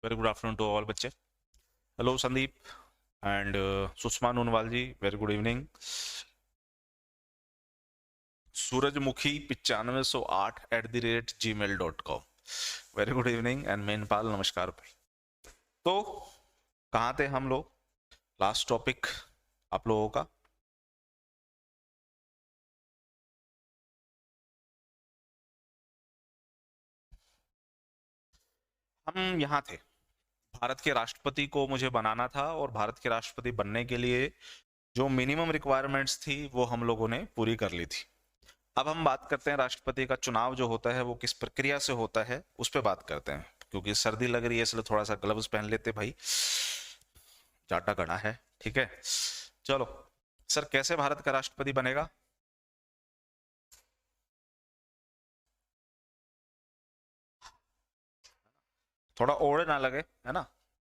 Very good afternoon to all बच्चे. Hello Sandeep and Sushma Noonwal ji, very good evening. Surajmukhi 9508@gmail.com. Very good evening and Menpal नमस्कार भाई. तो कहाँ थे हम लोग? लास्ट टॉपिक आप लोगों का हम यहाँ थे. भारत के राष्ट्रपति को मुझे बनाना था और भारत के राष्ट्रपति बनने के लिए जो मिनिमम रिक्वायरमेंट्स थी वो हम लोगों ने पूरी कर ली थी. अब हम बात करते हैं राष्ट्रपति का चुनाव जो होता है वो किस प्रक्रिया से होता है, उस पर बात करते हैं. क्योंकि सर्दी लग रही है इसलिए थोड़ा सा ग्लव्स पहन लेते भाई, जाटा गड़ा है. ठीक है, चलो. सर कैसे भारत का राष्ट्रपति बनेगा? थोड़ा ओड़े ना लगे, है ना?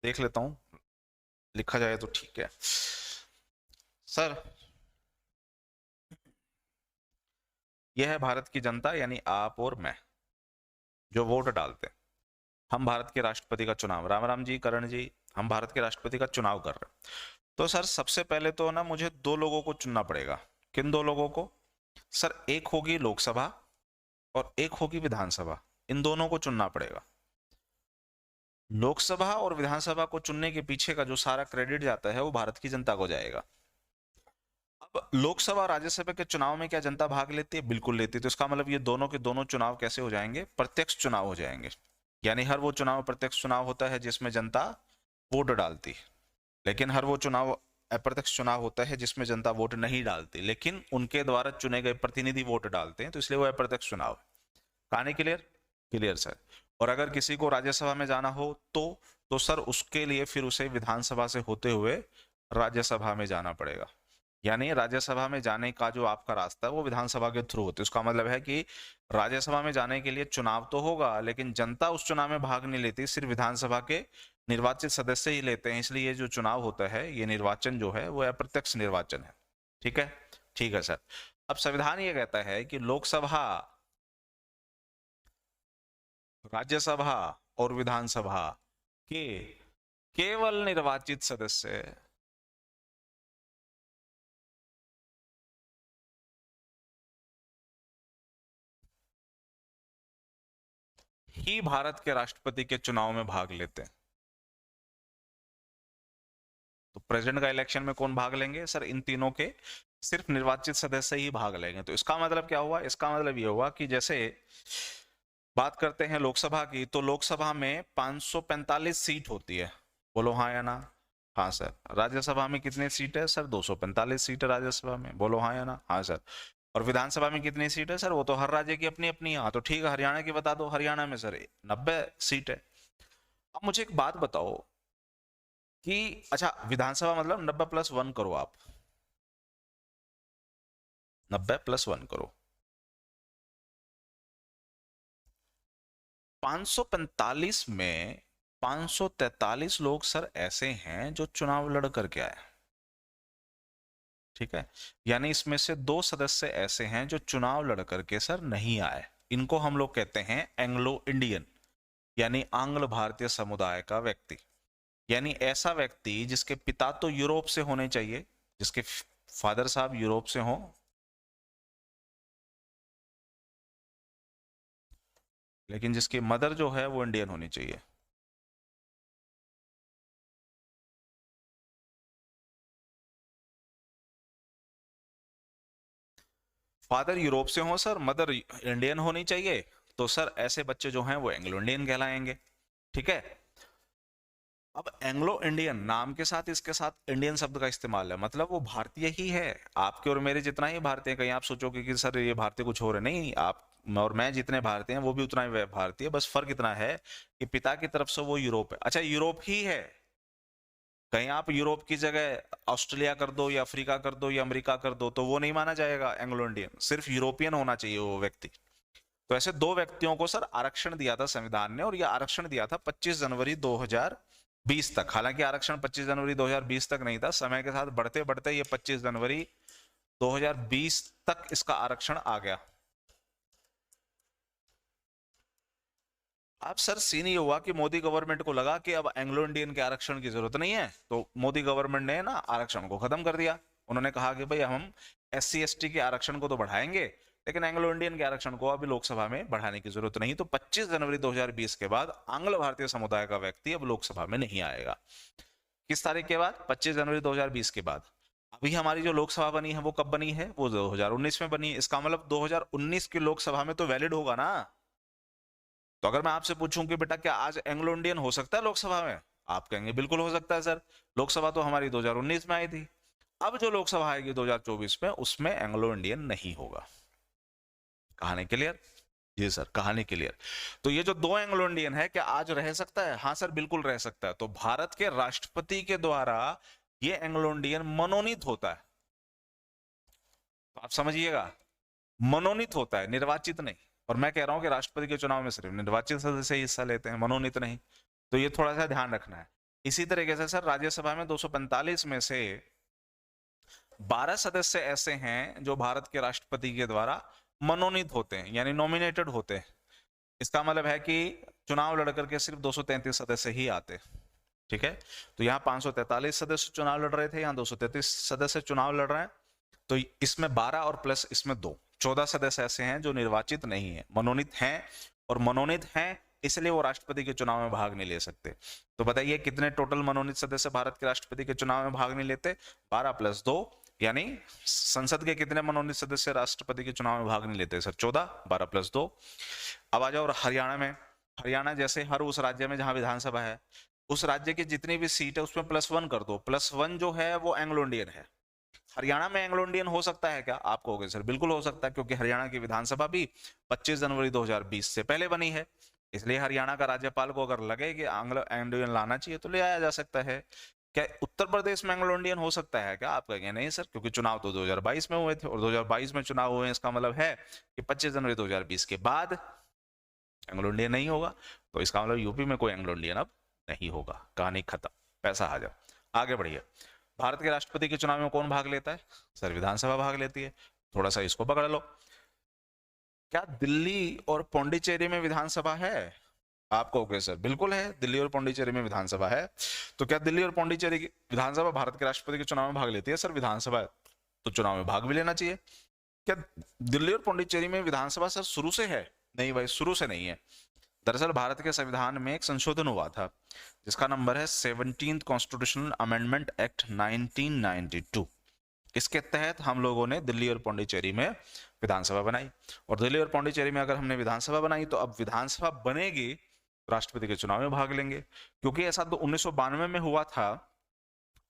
देख लेता हूं, लिखा जाए तो ठीक है. सर यह है भारत की जनता यानी आप और मैं जो वोट डालते हैं. हम भारत के राष्ट्रपति का चुनाव, राम राम जी, करण जी, हम भारत के राष्ट्रपति का चुनाव कर रहे हैं. तो सर सबसे पहले तो ना मुझे दो लोगों को चुनना पड़ेगा. किन दो लोगों को? सर एक होगी लोकसभा और एक होगी विधानसभा. इन दोनों को चुनना पड़ेगा. लोकसभा और विधानसभा को चुनने के पीछे का जो सारा क्रेडिट जाता है वो भारत की जनता को जाएगा. अब लोकसभा और राज्यसभा के चुनाव में क्या जनता भाग लेती है? बिल्कुल लेती है. तो इसका मतलब ये दोनों के दोनों चुनाव कैसे हो जाएंगे? प्रत्यक्ष चुनाव हो जाएंगे. यानी हर वो चुनाव प्रत्यक्ष चुनाव होता है जिसमें जनता वोट डालती है, लेकिन हर वो चुनाव अप्रत्यक्ष चुनाव होता है जिसमें जनता वोट नहीं डालती लेकिन उनके द्वारा चुने गए प्रतिनिधि वोट डालते हैं, तो इसलिए वो अप्रत्यक्ष चुनाव है. कहानी क्लियर? Clear sir. और अगर किसी को राज्यसभा में जाना हो तो सर उसके लिए फिर उसे विधानसभा से होते हुए राज्यसभा में जाना पड़ेगा. यानी राज्यसभा में जाने का जो आपका रास्ता है वो विधानसभा के थ्रू होता है. उसका मतलब है कि राज्यसभा में जाने के लिए चुनाव तो होगा लेकिन जनता उस चुनाव में भाग नहीं लेती, सिर्फ विधानसभा के निर्वाचित सदस्य ही लेते हैं. इसलिए ये जो चुनाव होता है, ये निर्वाचन जो है वो अप्रत्यक्ष निर्वाचन है. ठीक है? ठीक है सर. अब संविधान ये कहता है कि लोकसभा, राज्यसभा और विधानसभा के केवल निर्वाचित सदस्य ही भारत के राष्ट्रपति के चुनाव में भाग लेते हैं. तो प्रेसिडेंट का इलेक्शन में कौन भाग लेंगे? सर इन तीनों के सिर्फ निर्वाचित सदस्य ही भाग लेंगे. तो इसका मतलब क्या हुआ? इसका मतलब ये हुआ कि जैसे बात करते हैं लोकसभा की, तो लोकसभा में 545 सीट होती है. बोलो हाँ या ना? हाँ सर. राज्यसभा में कितनी सीट है? सर 245 सीट है राज्यसभा में. बोलो हाँ या ना? हाँ सर. और विधानसभा में कितनी सीट है? सर वो तो हर राज्य की अपनी अपनी. हाँ तो ठीक है, हरियाणा की बता दो. हरियाणा में सर 90 सीट है. अब मुझे एक बात बताओ कि अच्छा, विधानसभा मतलब 90+1 करो आप. 90+1 करो. 545 में 543 लोग सर ऐसे हैं जो चुनाव लड़ करके आए. ठीक है? यानी इसमें से दो सदस्य ऐसे हैं जो चुनाव लड़ करके सर नहीं आए. इनको हम लोग कहते हैं एंग्लो इंडियन, यानी आंग्ल भारतीय समुदाय का व्यक्ति. यानी ऐसा व्यक्ति जिसके पिता तो यूरोप से होने चाहिए, जिसके फादर साहब यूरोप से हों, लेकिन जिसकी मदर जो है वो इंडियन होनी चाहिए. फादर यूरोप से हो सर, मदर इंडियन होनी चाहिए. तो सर ऐसे बच्चे जो हैं वो एंग्लो इंडियन कहलाएंगे. ठीक है? अब एंग्लो इंडियन नाम के साथ इसके साथ इंडियन शब्द का इस्तेमाल है, मतलब वो भारतीय ही है. आपके और मेरे जितना ही भारतीय. कहीं आप सोचोगे कि सर ये भारतीय कुछ हो रहे, नहीं. आप और मैं जितने भारतीय हैं वो भी उतना ही भारतीय. बस फर्क इतना है कि पिता की तरफ से वो यूरोप है. अच्छा यूरोप ही है. कहीं आप यूरोप की जगह ऑस्ट्रेलिया कर दो या अफ्रीका कर दो या अमेरिका कर दो तो वो नहीं माना जाएगा एंग्लो इंडियन. सिर्फ यूरोपियन होना चाहिए वो व्यक्ति. तो ऐसे दो व्यक्तियों को सर आरक्षण दिया था संविधान ने, और ये आरक्षण दिया था 25 जनवरी 2020 तक. हालांकि आरक्षण 25 जनवरी 2020 तक नहीं था, समय के साथ बढ़ते बढ़ते ये 25 जनवरी 2020 तक इसका आरक्षण आ गया. अब सर सीन ये हुआ कि मोदी गवर्नमेंट को लगा कि अब एंग्लो इंडियन के आरक्षण की जरूरत नहीं है, तो मोदी गवर्नमेंट ने ना आरक्षण को खत्म कर दिया। उन्होंने कहा कि भाई हम SC ST के आरक्षण को तो बढ़ाएंगे, लेकिन एंग्लो इंडियन के आरक्षण को अभी लोकसभा में बढ़ाने की जरूरत नहीं। तो 25 जनवरी 2020 के बाद आंग्ल भारतीय समुदाय का व्यक्ति अब लोकसभा में नहीं आएगा। किस तारीख के बाद? 25 जनवरी 2020 के बाद। अभी हमारी जो लोकसभा बनी है वो कब बनी है? वो 2019 में बनी है। इसका मतलब 2019 की लोकसभा में तो वैलिड होगा ना। तो अगर मैं आपसे पूछूं कि बेटा क्या आज एंग्लो इंडियन हो सकता है लोकसभा में, आप कहेंगे बिल्कुल हो सकता है सर, लोकसभा तो हमारी 2019 में आई थी। अब जो लोकसभा आएगी 2024 में, उसमें एंग्लो इंडियन नहीं होगा। कहानी क्लियर? जी सर, कहानी क्लियर। तो ये जो दो एंग्लो इंडियन है, क्या आज रह सकता है? हाँ सर, बिल्कुल रह सकता है। तो भारत के राष्ट्रपति के द्वारा ये एंग्लो इंडियन मनोनीत होता है। तो आप समझिएगा, मनोनीत होता है, निर्वाचित नहीं। और मैं कह रहा हूं कि राष्ट्रपति के चुनाव में सिर्फ निर्वाचित सदस्य ही हिस्सा लेते हैं, मनोनीत नहीं। तो ये थोड़ा सा ध्यान रखना है। इसी तरीके से सर राज्यसभा में 245 में से 12 सदस्य ऐसे हैं जो भारत के राष्ट्रपति के द्वारा मनोनीत होते हैं, यानी नॉमिनेटेड होते हैं। इसका मतलब है कि चुनाव लड़ करके सिर्फ 233 सदस्य ही आते। ठीक है, तो यहाँ 543 सदस्य चुनाव लड़ रहे थे, यहाँ 233 सदस्य चुनाव लड़ रहे हैं। तो इसमें 12 और प्लस इसमें 2, 14 सदस्य ऐसे हैं जो निर्वाचित नहीं है, मनोनीत हैं। और मनोनीत हैं इसलिए वो राष्ट्रपति के चुनाव में भाग नहीं ले सकते। तो बताइए कितने टोटल मनोनीत सदस्य भारत के राष्ट्रपति के चुनाव में भाग नहीं लेते? 12 + 2, यानी संसद के कितने मनोनीत सदस्य राष्ट्रपति के चुनाव में भाग नहीं लेते सर? 14, 12 + 2। अब आ जाओ हरियाणा में। हरियाणा जैसे हर उस राज्य में जहां विधानसभा है, उस राज्य की जितनी भी सीट है उसमें +1 कर दो। +1 जो है वो एंग्लो इंडियन है। हरियाणा में एंग्लो इंडियन हो सकता है क्या? आप कहोगे सर बिल्कुल हो सकता है, क्योंकि हरियाणा की विधानसभा भी 25 जनवरी 2020 से पहले बनी है। इसलिए हरियाणा का राज्यपाल को अगर लगे कि एंग्लो इंडियन लाना चाहिए तो ले आया जा सकता है। क्या उत्तर प्रदेश में एंग्लो इंडियन हो सकता है क्या? आप कहेंगे नहीं सर, क्योंकि चुनाव तो 2022 में हुए थे, और 2022 में चुनाव हुए हैं, इसका मतलब है कि 25 जनवरी 2020 के बाद एंग्लो इंडियन नहीं होगा। तो इसका मतलब यूपी में कोई एंग्लो इंडियन अब नहीं होगा। कहानी खत्म, पैसा आ जाओ। आगे बढ़िए। भारत के राष्ट्रपति के चुनाव में कौन भाग लेता है? सर विधानसभा भाग लेती है। थोड़ा सा इसको पकड़ लो। क्या दिल्ली और पौंडीचेरी में विधानसभा है? आप कहोगे सर बिल्कुल है, दिल्ली और पौंडीचेरी में विधानसभा है। तो क्या दिल्ली और पौंडीचेरी की विधानसभा भारत के राष्ट्रपति के चुनाव में भाग लेती है? सर विधानसभा है तो चुनाव में भाग भी लेना चाहिए। क्या दिल्ली और पौंडीचेरी में विधानसभा सर शुरू से है? नहीं भाई, शुरू से नहीं है। दरअसल भारत के संविधान में एक संशोधन हुआ था जिसका नंबर है 17th कॉन्स्टिट्यूशनल अमेंडमेंट एक्ट 1992। इसके तहत हम लोगों ने दिल्ली और पौंडीचेरी में विधानसभा बनाई। और दिल्ली और पौंडीचेरी में अगर हमने विधानसभा बनाई तो अब विधानसभा बनेगी, राष्ट्रपति के चुनाव में भाग लेंगे। क्योंकि ऐसा तो 1992 में हुआ था,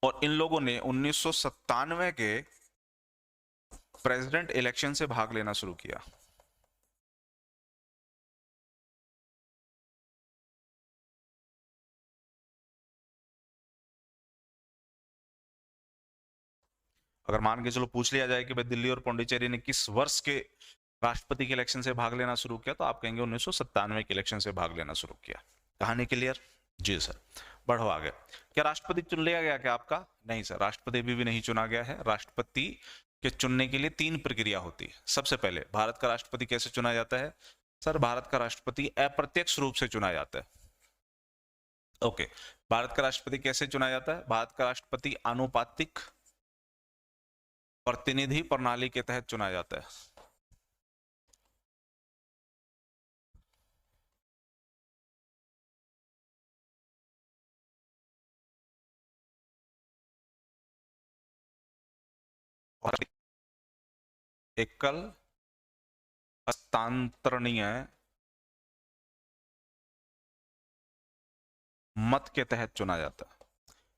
और इन लोगों ने 1997 के प्रेसिडेंट इलेक्शन से भाग लेना शुरू किया। अगर मान के चलो पूछ लिया जाए कि भाई दिल्ली और पौंडीचेरी ने किस वर्ष के राष्ट्रपति के इलेक्शन से भाग लेना शुरू किया, तो आप कहेंगे 1997 के इलेक्शन से भाग लेना शुरू किया। कहानी क्लियर? जी सर, बढ़ो आगे। क्या राष्ट्रपति चुन लिया गया क्या आपका? नहीं सर, राष्ट्रपति भी नहीं चुना गया है। राष्ट्रपति के चुनने के लिए 3 प्रक्रिया होती है। सबसे पहले भारत का राष्ट्रपति कैसे चुना जाता है? सर भारत का राष्ट्रपति अप्रत्यक्ष रूप से चुना जाता है। ओके, भारत का राष्ट्रपति कैसे चुना जाता है? भारत का राष्ट्रपति आनुपातिक प्रतिनिधि प्रणाली के तहत चुना जाता है। एकल हस्तांतरणीय मत के तहत चुना जाता है।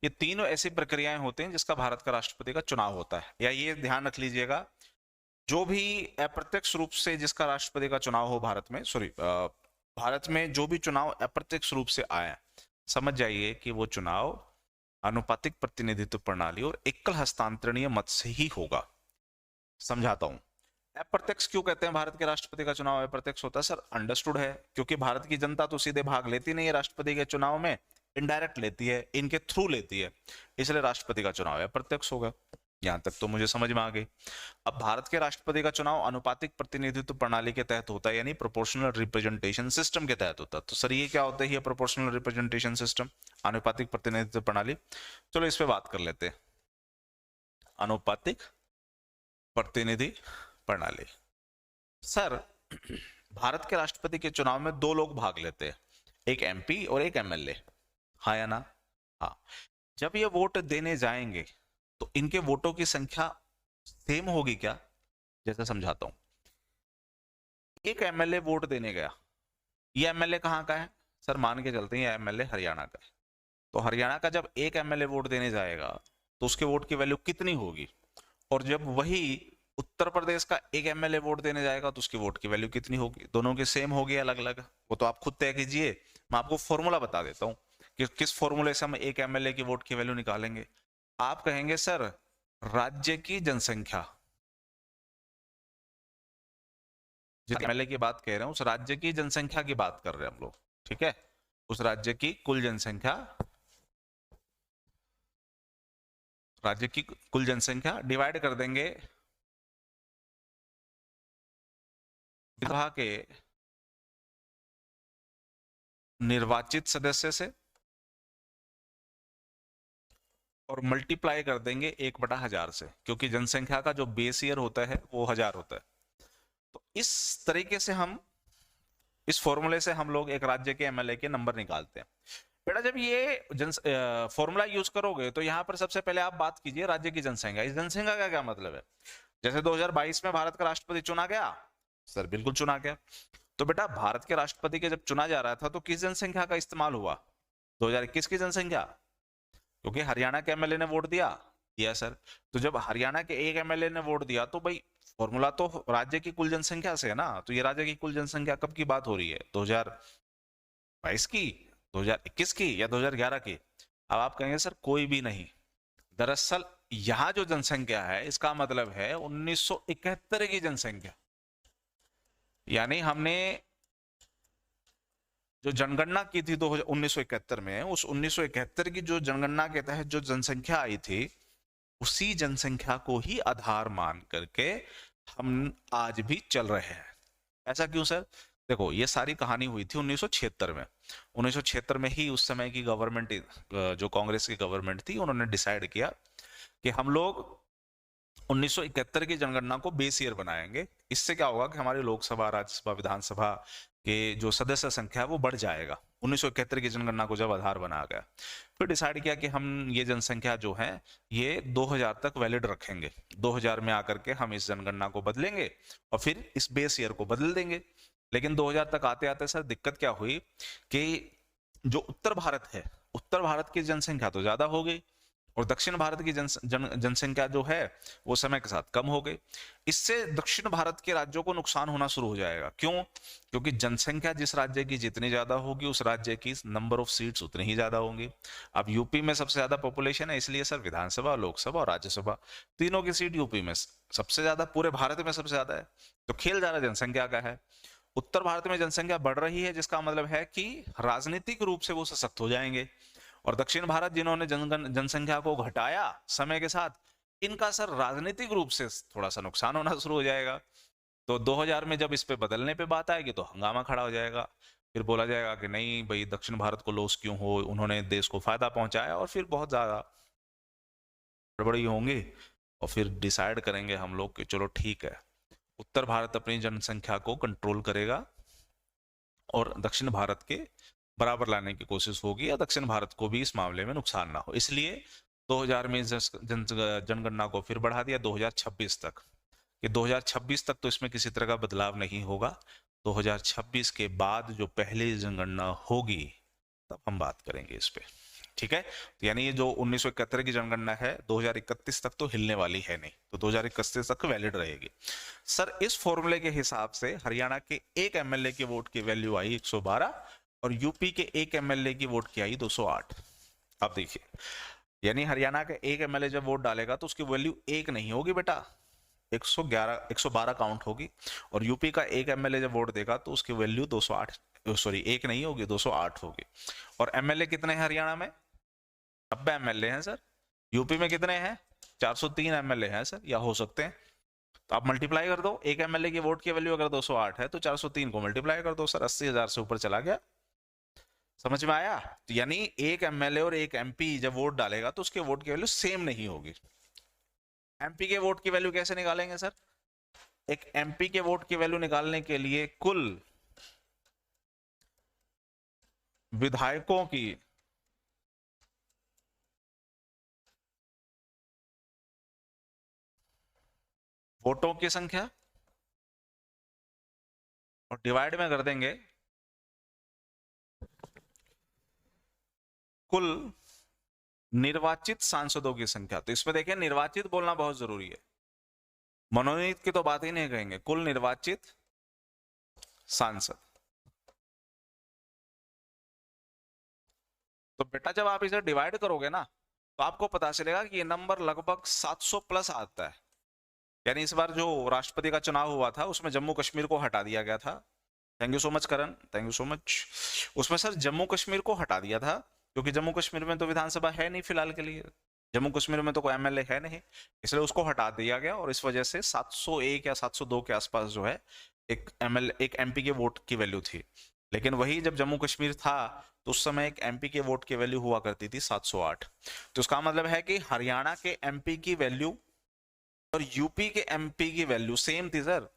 ये तीनों ऐसी प्रक्रियाएं होती हैं जिसका भारत का राष्ट्रपति का चुनाव होता है। या ये ध्यान रख लीजिएगा, जो भी अप्रत्यक्ष रूप से जिसका राष्ट्रपति का चुनाव हो भारत में, भारत में जो भी चुनाव अप्रत्यक्ष रूप से आया, समझ जाइए कि वो चुनाव आनुपातिक प्रतिनिधित्व प्रणाली और एकल हस्तांतरणीय मत से ही होगा। समझाता हूं। अप्रत्यक्ष क्यों कहते हैं भारत के राष्ट्रपति का चुनाव अप्रत्यक्ष होता है? सर अंडरस्टूड है, क्योंकि भारत की जनता तो सीधे भाग लेती नहीं है राष्ट्रपति के चुनाव में, इनडायरेक्ट लेती है, इनके थ्रू लेती है, इसलिए राष्ट्रपति का चुनाव अप्रत्यक्ष होगा। यहां तक तो मुझे समझ में आ गई। अब भारत के राष्ट्रपति का चुनाव अनुपातिक प्रतिनिधित्व प्रणाली के तहत होता है, यानी प्रोपोर्शनल रिप्रेजेंटेशन सिस्टम के तहत होता है। तो सर ये क्या होता है, ये प्रोपोर्शनल रिप्रेजेंटेशन सिस्टम, अनुपातिक प्रतिनिधित्व प्रणाली। चलो इस पे बात कर लेते हैं, अनुपातिक प्रतिनिधि प्रणाली। सर भारत के राष्ट्रपति के चुनाव में दो लोग भाग लेते हैं, एक एमपी और एक एमएलए, हाँ या ना? हाँ। जब ये वोट देने जाएंगे तो इनके वोटों की संख्या सेम होगी क्या? जैसे समझाता हूं, एक एमएलए वोट देने गया, ये एमएलए कहाँ का है? सर मान के चलते हैं ये एमएलए हरियाणा का है, तो हरियाणा का जब एक एमएलए वोट देने जाएगा तो उसके वोट की वैल्यू कितनी होगी? और जब वही उत्तर प्रदेश का एक एमएलए वोट देने जाएगा तो उसकी वोट की वैल्यू कितनी होगी? दोनों की सेम होगी अलग अलग? वो तो आप खुद तय कीजिए, मैं आपको फॉर्मूला बता देता हूँ कि किस फॉर्मूले से हम एक एमएलए की वोट की वैल्यू निकालेंगे। आप कहेंगे सर राज्य की जनसंख्या, जिस एमएलए की बात कह रहे हैं उस राज्य की जनसंख्या की बात कर रहे हैं हम लोग, ठीक है? उस राज्य की कुल जनसंख्या, राज्य की कुल जनसंख्या डिवाइड कर देंगे विधानसभा के निर्वाचित सदस्य से और मल्टीप्लाई कर देंगे 1/1000 से, क्योंकि जनसंख्या का जो बेस ईयर होता है वो 1000 होता है। तो इस तरीके से हम, इस फॉर्मूले से हम लोग एक राज्य के एमएलए के नंबर निकालते हैं। बेटा जब ये फॉर्मूला यूज करोगे तो यहां पर सबसे पहले आप बात कीजिए राज्य की जनसंख्या। इस जनसंख्या का क्या मतलब है? जैसे 2022 में भारत का राष्ट्रपति चुना गया, सर बिल्कुल चुना गया, तो बेटा भारत के राष्ट्रपति के जब चुना जा रहा था तो किस जनसंख्या का इस्तेमाल हुआ? 2021 की जनसंख्या, क्योंकि हरियाणा के एमएलए ने वोट दिया सर। तो जब हरियाणा के एक एमएलए ने वोट दिया तो भाई फॉर्मूला तो राज्य की कुल जनसंख्या से है ना, तो ये राज्य की कुल जनसंख्या कब की बात हो रही है? 2022 की, 2021 की या 2011 की? अब आप कहेंगे सर कोई भी नहीं, दरअसल यहां जो जनसंख्या है इसका मतलब है 1971 की जनसंख्या, यानी हमने जो जनगणना की थी 1971 में, उस 1971 की जो जनगणना के तहत जो जनसंख्या आई थी उसी जनसंख्या को ही आधार मान करके हम आज भी चल रहे हैं। ऐसा क्यों सर? देखो ये सारी कहानी हुई थी 1976 में। 1976 में ही उस समय की गवर्नमेंट, जो कांग्रेस की गवर्नमेंट थी, उन्होंने डिसाइड किया कि हम लोग 1971 की जनगणना को बेस ईयर बनाएंगे। इससे क्या होगा कि हमारी लोकसभा, राज्यसभा, विधानसभा के जो सदस्य संख्या है वो बढ़ जाएगा। 1971 की जनगणना को जब आधार बनाया गया, फिर डिसाइड किया कि हम ये जनसंख्या जो है ये 2000 तक वैलिड रखेंगे। 2000 में आकर के हम इस जनगणना को बदलेंगे और फिर इस बेस ईयर को बदल देंगे। लेकिन 2000 तक आते आते सर दिक्कत क्या हुई कि जो उत्तर भारत है, उत्तर भारत की जनसंख्या तो ज्यादा हो गई और दक्षिण भारत की जनसंख्या जो है वो समय के साथ कम हो गई। इससे दक्षिण भारत के राज्यों को नुकसान होना शुरू हो जाएगा। क्यों? क्योंकि जनसंख्या जिस राज्य की जितनी ज्यादा होगी उस राज्य की नंबर ऑफ सीट्स उतनी ही ज्यादा होंगी। अब यूपी में सबसे ज्यादा पॉपुलेशन है, इसलिए सर विधानसभा, लोकसभा और राज्यसभा तीनों की सीट यूपी में सबसे ज्यादा, पूरे भारत में सबसे ज्यादा है। तो खेल ज्यादा जनसंख्या का है। उत्तर भारत में जनसंख्या बढ़ रही है, जिसका मतलब है कि राजनीतिक रूप से वो सशक्त हो जाएंगे। और दक्षिण भारत जिन्होंने जनसंख्या को घटाया समय के साथ, इनका सर राजनीतिक रूप से थोड़ा सा नुकसान होना शुरू हो जाएगा। तो 2000 में जब इस पे बदलने पे बात आएगी तो हंगामा खड़ा हो जाएगा। फिर बोला जाएगा कि नहीं भाई दक्षिण भारत को लॉस क्यों हो, उन्होंने देश को फायदा पहुंचाया, और फिर बहुत ज्यादा गड़बड़ी होंगी। और फिर डिसाइड करेंगे हम लोग कि चलो ठीक है, उत्तर भारत अपनी जनसंख्या को कंट्रोल करेगा और दक्षिण भारत के बराबर लाने की कोशिश होगी, या दक्षिण भारत को भी इस मामले में नुकसान ना हो। इसलिए 2000 में जनगणना को फिर बढ़ा दिया 2026 तक, कि 2026 तक तो इसमें किसी तरह का बदलाव नहीं होगा। 2026 के बाद जो पहली जनगणना होगी तब हम बात करेंगे इस पे, ठीक है? तो यानी ये जो 1971 की जनगणना है 2031 तक तो हिलने वाली है नहीं, तो 2031 तक वैलिड रहेगी। सर इस फॉर्मूले के हिसाब से हरियाणा के एक एमएलए के वोट की वैल्यू आई 112 और यूपी के एक एमएलए की वोट की आई 208। अब देखिए, यानी हरियाणा के एक एमएलए जब वोट डालेगा तो उसकी वैल्यू एक नहीं होगी बेटा, 112 काउंट होगी। और यूपी का एक एमएलए जब वोट देगा तो उसकी वैल्यू 208, सॉरी एक नहीं होगी, 208 होगी। और एमएलए कितने हैं हरियाणा में? 90 एमएलए हैं सर। यूपी में कितने हैं? 403 एमएलए हैं सर, या हो सकते हैं। तो आप मल्टीप्लाई कर दो, एक एमएलए की वोट की वैल्यू अगर 208 है तो 403 को मल्टीप्लाई कर दो सर, 80,000 से ऊपर चला गया। समझ में आया? तो यानी एक एमएलए और एक एमपी जब वोट डालेगा तो उसके वोट की वैल्यू सेम नहीं होगी। एमपी के वोट की वैल्यू कैसे निकालेंगे सर? एक एमपी के वोट की वैल्यू निकालने के लिए कुल विधायकों की वोटों की संख्या और डिवाइड में कर देंगे कुल निर्वाचित सांसदों की संख्या। तो इसमें देखिए निर्वाचित बोलना बहुत जरूरी है, मनोनीत की तो बात ही नहीं कहेंगे, कुल निर्वाचित सांसद। तो बेटा जब आप इसे डिवाइड करोगे ना तो आपको पता चलेगा कि ये नंबर लगभग 700 प्लस आता है। यानी इस बार जो राष्ट्रपति का चुनाव हुआ था उसमें जम्मू कश्मीर को हटा दिया गया था। Thank you so much Karan, thank you so much. उसमें सर जम्मू कश्मीर को हटा दिया था क्योंकि जम्मू कश्मीर में तो विधानसभा है नहीं फिलहाल के लिए, जम्मू कश्मीर में तो कोई एमएलए है नहीं, इसलिए उसको हटा दिया गया और इस वजह से 701 या 702 के आसपास जो है एक एमएलए एक एमपी के वोट की वैल्यू थी। लेकिन वही जब जम्मू कश्मीर था तो उस समय एक एमपी के वोट की वैल्यू हुआ करती थी 708। तो उसका मतलब है कि हरियाणा के एमपी की वैल्यू और यूपी के एमपी की वैल्यू सेम थी सर।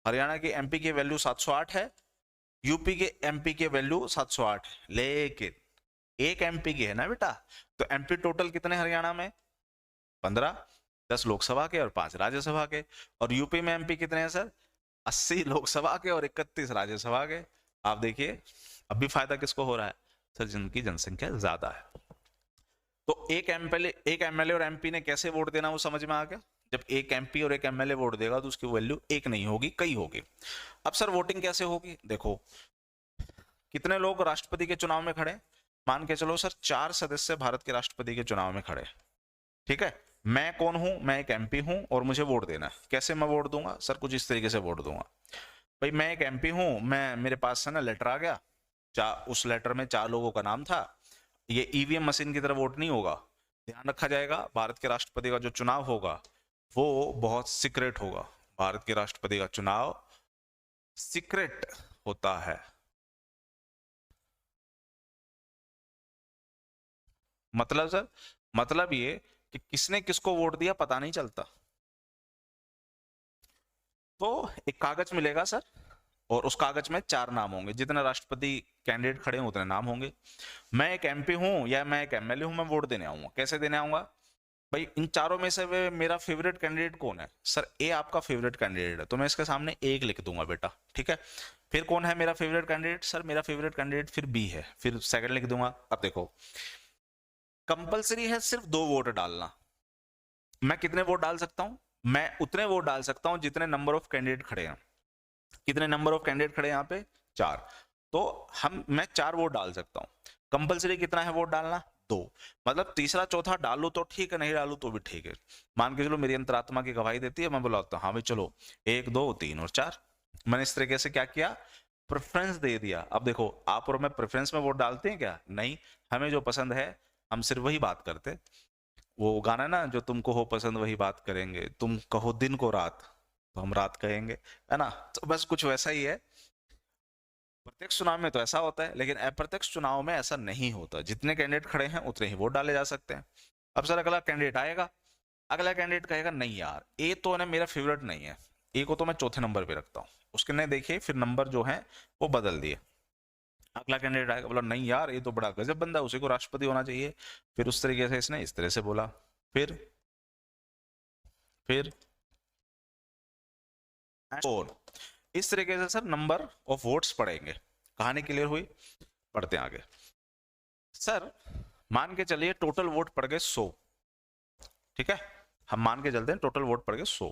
हरियाणा के एमपी की वैल्यू 708 है, यूपी के एमपी की वैल्यू 708 है, लेकिन एक एमपी की है ना बेटा। तो एमपी टोटल कितने हरियाणा में? 15, 10 लोकसभा के और 5 राज्यसभा के। और यूपी में एमपी कितने हैं सर? 80 लोकसभा के और 31 राज्यसभा के। आप देखिए अब भी फायदा किसको हो रहा है सर? जिनकी जनसंख्या ज्यादा है। तो एक एमएलए और एमपी ने कैसे वोट देना वो समझ में आ गया। जब एक एमपी और एक एमएलए वोट देगा तो उसकी वैल्यू एक नहीं होगी, कई होगी। अब सर वोटिंग कैसे होगी? देखो कितने लोग राष्ट्रपति के चुनाव में खड़े? मान के चलो सर 4 सदस्य भारत के राष्ट्रपति के चुनाव में खड़े, ठीक है। मैं कौन हूं? मैं एक एमपी हूं और मुझे वोट देना है। कैसे मैं वोट दूंगा सर? कुछ इस तरीके से वोट दूंगा। भाई मैं एक एमपी हूं, मैं मेरे पास है ना लेटर आ गया, उस लेटर में 4 लोगों का नाम था। ये ईवीएम मशीन की तरह वोट नहीं होगा, ध्यान रखा जाएगा। भारत के राष्ट्रपति का जो चुनाव होगा वो बहुत सीक्रेट होगा। भारत के राष्ट्रपति का चुनाव सीक्रेट होता है। मतलब सर, मतलब ये कि किसने किसको वोट दिया पता नहीं चलता। तो एक कागज मिलेगा सर और उस कागज में 4 नाम होंगे, जितने राष्ट्रपति कैंडिडेट खड़े हैं उतने नाम होंगे। मैं एक एमपी हूं या मैं एक एमएलए हूं, मैं वोट देने आऊंगा। कैसे देने आऊंगा भाई? इन चारों में से मेरा फेवरेट कैंडिडेट कौन है सर? ए आपका फेवरेट कैंडिडेट है तो मैं इसके सामने एक लिख दूंगा बेटा, ठीक है। फिर कौन है मेरा फेवरेट कैंडिडेट? सर मेरा फेवरेट कैंडिडेट फिर बी है, फिर सेकंड लिख दूंगा। अब देखो कंपलसरी है सिर्फ 2 वोट डालना। मैं कितने वोट डाल सकता हूं? मैं उतने वोट डाल सकता हूं जितने नंबर ऑफ कैंडिडेट खड़े हैं। कितने नंबर ऑफ कैंडिडेट खड़े हैं यहाँ पे? 4। तो मैं 4 वोट डाल सकता हूं। कंपलसरी कितना है वोट डालना? 2। मतलब तीसरा चौथा डालू तो ठीक है, नहीं डालू तो भी ठीक है। मान के चलो मेरी अंतरात्मा की गवाही देती है, मैं बुलाता हूँ हाँ भाई चलो 1 2 3 और 4। मैंने इस तरीके से क्या किया? प्रेफरेंस दे दिया। अब देखो आप और मैं प्रेफरेंस में वोट डालते हैं क्या? नहीं, हमें जो पसंद है हम सिर्फ वही बात करते। वो गाना ना, जो तुमको हो पसंद वही बात करेंगे, तुम कहो दिन को रात तो हम रात कहेंगे, है ना। तो बस कुछ वैसा ही है। प्रत्यक्ष चुनाव में तो ऐसा होता है, लेकिन अप्रत्यक्ष चुनाव में ऐसा नहीं होता। जितने कैंडिडेट खड़े हैं उतने ही वोट डाले जा सकते हैं। अब सर अगला कैंडिडेट आएगा, अगला कैंडिडेट कहेगा नहीं यार ए तो ना मेरा फेवरेट नहीं है, ए को तो मैं चौथे नंबर पे रखता हूँ। उसके ने देखिए फिर नंबर जो है वो बदल दिए। अगला कैंडिडेट आएगा, बोला नहीं यार ये तो बड़ा गजब बंदा है, उसी को राष्ट्रपति होना चाहिए। फिर उस तरीके से इसने इस तरह से बोला। फिर और इस तरीके से सर नंबर ऑफ वोट्स पढ़ेंगे। कहानी क्लियर हुई? पढ़ते हैं आगे। सर मान के चलिए टोटल वोट पड़ गए 100, ठीक है। हम मान के चलते हैं टोटल वोट पड़ गए 100।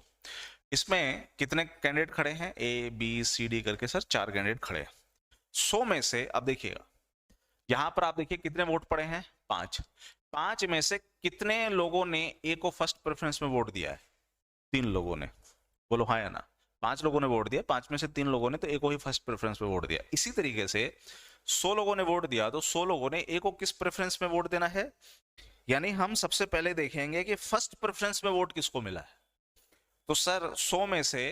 इसमें कितने कैंडिडेट खड़े हैं? ए बी सी डी करके सर 4 कैंडिडेट खड़े हैं। 100 में से अब देखिएगा यहां पर आप देखिए कितने वोट पड़े हैं? 5। 5 में से कितने लोगों ने ए को फर्स्ट प्रेफरेंस में वोट दिया है? 3 लोगों ने। बोलो हाँ या ना। 5 लोगों ने वोट दिया, 5 में से 3 लोगों ने तो ए को ही फर्स्ट प्रेफरेंस में वोट दिया। इसी तरीके से 100 लोगों ने वोट दिया तो 100 लोगों ने ए को किस प्रेफरेंस में वोट देना है? यानी हम सबसे पहले देखेंगे कि फर्स्ट प्रेफरेंस में वोट किसको मिला है। तो सर 100 में से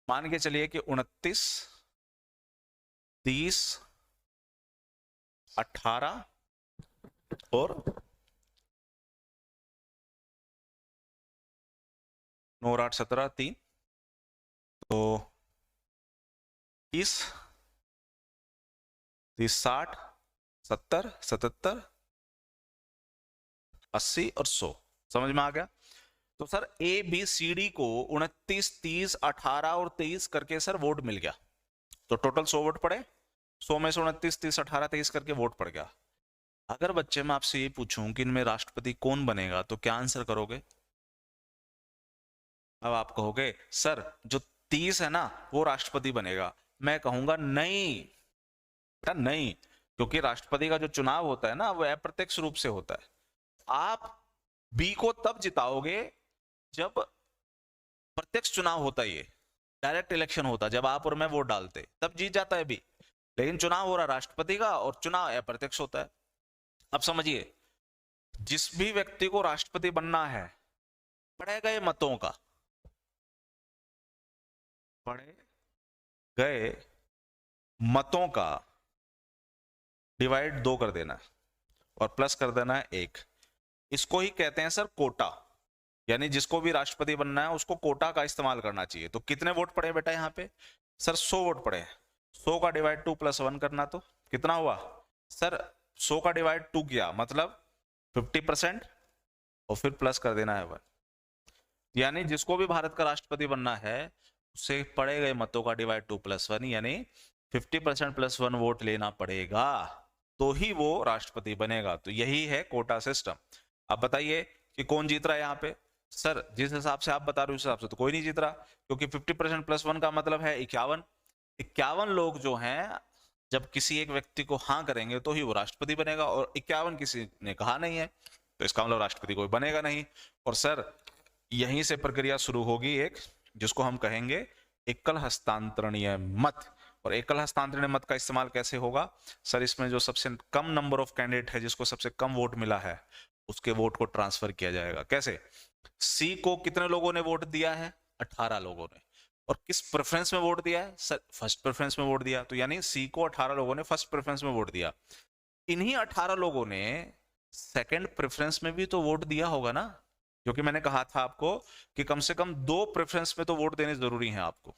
मान के चलिए कि 29, 30, 18 और 9 और 8 17 3, तो 30, 30 60 70 77 80 और 100। समझ में आ गया। तो sir A B C D को 29, 30, 18 और 23 करके सर वोट मिल गया। तो टोटल 100 वोट पड़े। 100 में से 29, 30, 18, 23 करके वोट पड़ गया। अगर बच्चे मैं आपसे ये पूछूं कि इनमें राष्ट्रपति कौन बनेगा, तो क्या आंसर करोगे? अब आप कहोगे सर जो 30 है ना वो राष्ट्रपति बनेगा। मैं कहूंगा नहीं बेटा, नहीं, क्योंकि राष्ट्रपति का जो चुनाव होता है ना वो अप्रत्यक्ष रूप से होता है। आप बी को तब जिताओगे जब प्रत्यक्ष चुनाव होता है, ये डायरेक्ट इलेक्शन होता, जब आप और मैं वोट डालते तब जीत जाता है बी। लेकिन चुनाव हो रहा राष्ट्रपति का और चुनाव अप्रत्यक्ष होता है। अब समझिए, जिस भी व्यक्ति को राष्ट्रपति बनना है, पढ़े गए मतों का, पढ़े गए मतों का डिवाइड 2 कर देना है और प्लस कर देना है 1। इसको ही कहते हैं सर कोटा। यानी जिसको भी राष्ट्रपति बनना है उसको कोटा का इस्तेमाल करना चाहिए। तो कितने वोट पड़े बेटा यहाँ पे? सर 100 वोट पड़े। 100 का डिवाइड 2 + 1 करना, तो कितना हुआ सर? 100 का डिवाइड 2 किया मतलब 50% और फिर प्लस कर देना है 1। यानी जिसको भी भारत का राष्ट्रपति बनना है उससे पड़े गए मतों का डिवाइड 2 + 1, यानी 50% + 1 वोट लेना पड़ेगा तो ही वो राष्ट्रपति बनेगा। तो यही है कोटा सिस्टम। अब बताइए कि कौन जीत रहा है यहाँ पे? सर जिस हिसाब से आप बता रहे हो उस हिसाब से तो कोई नहीं जीत रहा, क्योंकि 50% + 1 का मतलब है 51। 51 लोग जो हैं जब किसी एक व्यक्ति को हाँ करेंगे तो ही वो राष्ट्रपति बनेगा, और 51 किसी ने कहा नहीं है तो इसका मतलब राष्ट्रपति कोई बनेगा नहीं। और सर यहीं से प्रक्रिया शुरू होगी एक, जिसको हम कहेंगे एकल हस्तांतरणीय मत। और एकल हस्तांतरणीय मत का इस्तेमाल कैसे होगा? सर इसमें जो सबसे कम नंबर ऑफ कैंडिडेट है, जिसको सबसे कम वोट मिला है, उसके वोट को ट्रांसफर किया जाएगा। कैसे? सी को कितने लोगों ने वोट दिया है? 18 लोगों ने। और किस प्रेफरेंस में वोट दिया है? सर फर्स्ट प्रेफरेंस में वोट दिया। तो यानी सी को 18 लोगों ने फर्स्ट प्रेफरेंस में वोट दिया। इन्हीं 18 लोगों ने सेकंड प्रेफरेंस में भी तो वोट दिया होगा ना, क्योंकि मैंने कहा था आपको कि कम से कम 2 प्रेफरेंस में तो वोट देने जरूरी है आपको,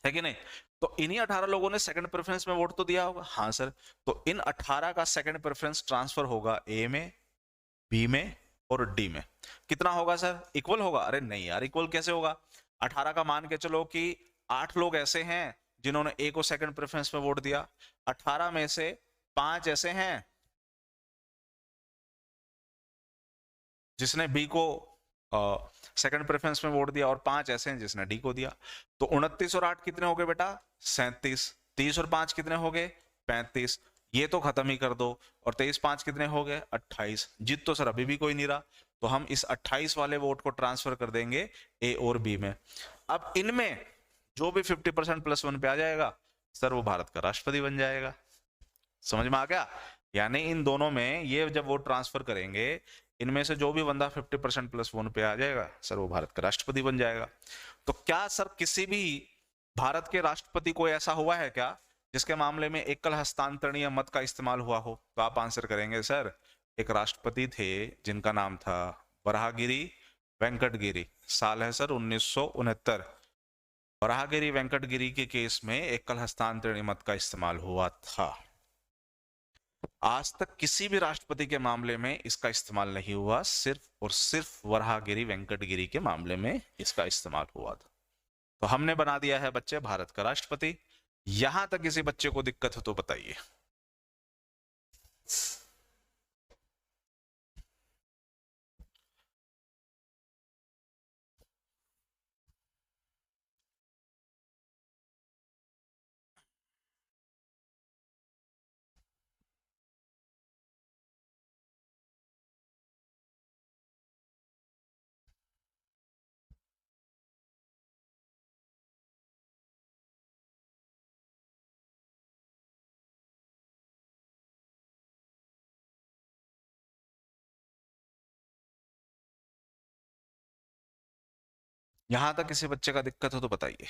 है कि नहीं? तो इन्हीं 18 लोगों ने सेकंड प्रेफरेंस में वोट तो दिया होगा। हाँ सर, तो इन 18 का सेकंड प्रेफरेंस ट्रांसफर होगा ए में, बी में और डी में। कितना होगा सर? इक्वल होगा? अरे नहीं यार, इक्वल कैसे होगा? 18 का मान के चलो कि 8 लोग ऐसे हैं जिन्होंने ए को सेकंड प्रेफरेंस में वोट दिया। 18 में से 5 ऐसे हैं जिसने बी को सेकंड प्रेफरेंस में वोट दिया, और 5 ऐसे हैं जिसने डी को दिया। तो 29 और 8 कितने हो गए बेटा? 37। 30 और 5 कितने हो गए? 35। ये तो खत्म ही कर दो। और 23 5 कितने हो गए? 28। जीत तो सर अभी भी कोई नहीं रहा, तो हम इस 28 वाले वोट को ट्रांसफर कर देंगे ए और बी में। अब इनमें जो भी 50% + 1 पे आ जाएगा सर वो भारत का राष्ट्रपति बन जाएगा। समझ में आ गया? यानी इन दोनों में ये जब वोट ट्रांसफर करेंगे, इनमें से जो भी बंदा 50% + 1 पे आ जाएगा सर वो भारत का राष्ट्रपति बन जाएगा। तो क्या सर किसी भी भारत के राष्ट्रपति को ऐसा हुआ है क्या जिसके मामले में एकल हस्तांतरणीय मत का इस्तेमाल हुआ हो? तो आप आंसर करेंगे सर एक राष्ट्रपति थे जिनका नाम था वराहगिरी वेंकटगिरी। साल है सर 1969। वराहगिरी वेंकटगिरी के केस में एकल हस्तांतरणीय मत का इस्तेमाल हुआ था। आज तक किसी भी राष्ट्रपति के मामले में इसका इस्तेमाल नहीं हुआ, सिर्फ और सिर्फ वराहगिरी वेंकटगिरी के मामले में इसका इस्तेमाल हुआ था। तो हमने बना दिया है बच्चे भारत का राष्ट्रपति। यहां तक किसी बच्चे को दिक्कत हो तो बताइए। यहां तक किसी बच्चे का दिक्कत हो तो बताइए।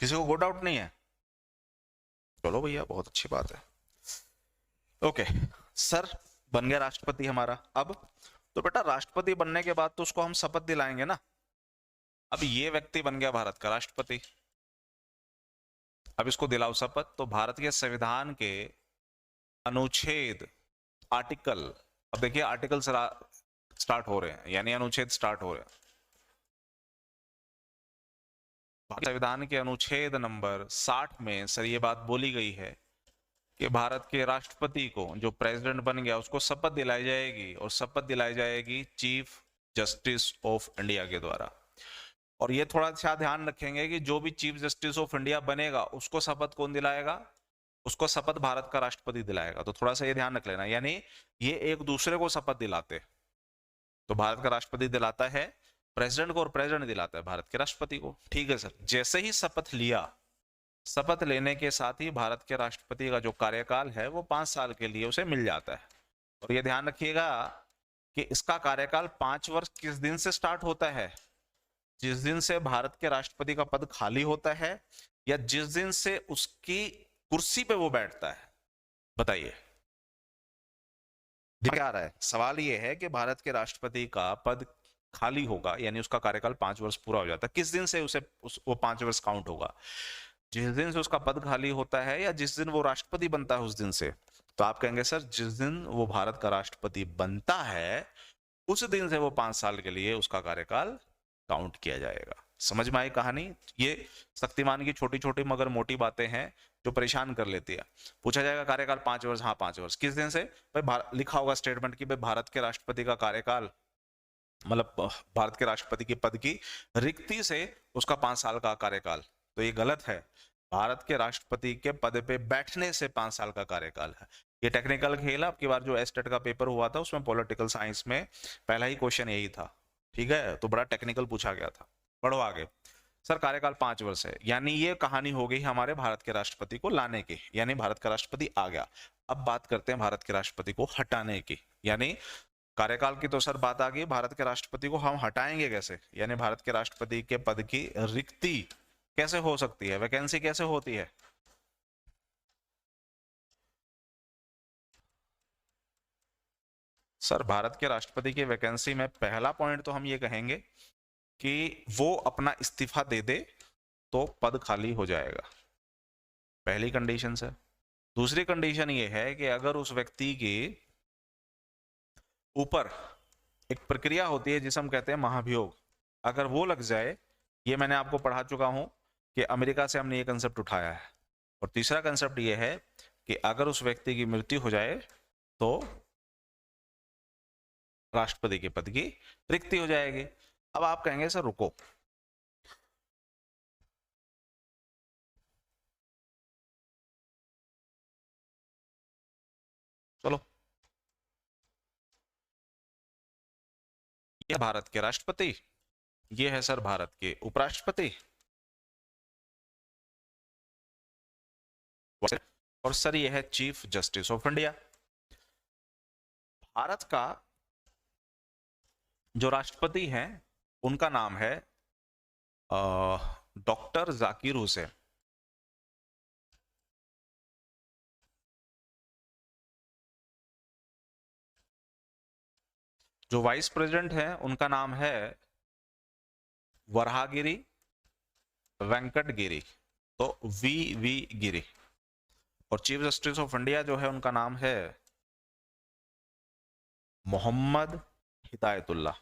किसी को कोई डाउट नहीं है? चलो भैया, बहुत अच्छी बात है। ओके सर, बन गया राष्ट्रपति हमारा। अब तो बेटा, राष्ट्रपति बनने के बाद तो उसको हम शपथ दिलाएंगे ना। अब ये व्यक्ति बन गया भारत का राष्ट्रपति। अब इसको दिलाओ शपथ। तो भारत के संविधान के अनुच्छेद, आर्टिकल, अब देखिए आर्टिकल स्टार्ट हो रहे हैं, यानी अनुच्छेद स्टार्ट हो रहे हैं। भारतीय संविधान के अनुच्छेद नंबर 60 में सर ये बात बोली गई है कि भारत के राष्ट्रपति को, जो प्रेसिडेंट बन गया, उसको शपथ दिलाई जाएगी, और शपथ दिलाई जाएगी चीफ जस्टिस ऑफ इंडिया के द्वारा। और ये थोड़ा सा ध्यान रखेंगे कि जो भी चीफ जस्टिस ऑफ इंडिया बनेगा उसको शपथ कौन दिलाएगा? उसको शपथ भारत का राष्ट्रपति दिलाएगा। तो थोड़ा सा ये ध्यान रख लेना, यानी ये एक दूसरे को शपथ दिलाते। तो भारत का राष्ट्रपति दिलाता है प्रेसिडेंट को, और प्रेसिडेंट दिलाता है भारत के राष्ट्रपति को। ठीक है सर। जैसे ही शपथ लिया, शपथ लेने के साथ ही भारत के राष्ट्रपति का जो कार्यकाल है वो 5 साल के लिए उसे मिल जाता है। और ये ध्यान रखिएगा कि इसका कार्यकाल 5 वर्ष किस दिन से स्टार्ट होता है? जिस दिन से भारत के राष्ट्रपति का पद खाली होता है, या जिस दिन से उसकी कुर्सी पे वो बैठता है। बताइए क्या आ रहा है? सवाल ये है कि भारत के राष्ट्रपति का पद खाली होगा, यानी उसका कार्यकाल 5 वर्ष पूरा हो जाता है, किस दिन से उसे वो 5 वर्ष काउंट होगा? जिस दिन से उसका पद खाली होता है, या जिस दिन वो राष्ट्रपति बनता है उस दिन से? तो आप कहेंगे सर, जिस दिन वो भारत का राष्ट्रपति बनता है उस दिन से वो 5 साल के लिए उसका कार्यकाल काउंट किया जाएगा। समझ में आई कहानी? ये शक्तिमान की छोटी छोटी मगर मोटी बातें हैं जो परेशान कर लेती है। पूछा जाएगा कार्यकाल 5 वर्ष, हाँ 5 वर्ष, किस दिन से? भाई लिखा होगा स्टेटमेंट की भाई भारत के राष्ट्रपति का कार्यकाल, मतलब भारत के राष्ट्रपति के पद की रिक्ति से उसका 5 साल का कार्यकाल। तो ये गलत है। भारत के राष्ट्रपति के पद पे बैठने से 5 साल का कार्यकाल है। ये टेक्निकल खेल है। अब की बार जो एस्टेट का पेपर हुआ था उसमें पॉलिटिकल साइंस में पहला ही क्वेश्चन यही था। ठीक है, तो बड़ा टेक्निकल पूछा गया था। बढ़ो आगे। सर कार्यकाल 5 वर्ष है, यानी ये कहानी हो गई हमारे भारत के राष्ट्रपति को लाने की, यानी भारत का राष्ट्रपति आ गया। अब बात करते हैं भारत के राष्ट्रपति को हटाने की, यानी कार्यकाल की तो सर बात आ गई, भारत के राष्ट्रपति को हम हटाएंगे कैसे? यानी भारत के राष्ट्रपति के पद की रिक्ति कैसे हो सकती है, वैकेंसी कैसे होती है? सर भारत के राष्ट्रपति की वैकेंसी में पहला पॉइंट तो हम ये कहेंगे कि वो अपना इस्तीफा दे दे तो पद खाली हो जाएगा। पहली कंडीशन है। दूसरी कंडीशन ये है कि अगर उस व्यक्ति के ऊपर एक प्रक्रिया होती है जिसे हम कहते हैं महाभियोग, अगर वो लग जाए, ये मैंने आपको पढ़ा चुका हूं कि अमेरिका से हमने ये कंसेप्ट उठाया है। और तीसरा कंसेप्ट ये है कि अगर उस व्यक्ति की मृत्यु हो जाए तो राष्ट्रपति के पद की रिक्ति हो जाएगी। अब आप कहेंगे सर रुको, चलो, ये भारत के राष्ट्रपति, ये है सर भारत के उपराष्ट्रपति, और सर ये है chief justice of India. Bharat का जो राष्ट्रपति हैं उनका नाम है डॉक्टर जाकिर हुसैन। जो वाइस प्रेसिडेंट है उनका नाम है वराहगिरी वेंकट गिरी, तो वी गिरी। और चीफ जस्टिस ऑफ इंडिया जो है उनका नाम है मोहम्मद हिदायतुल्लाह।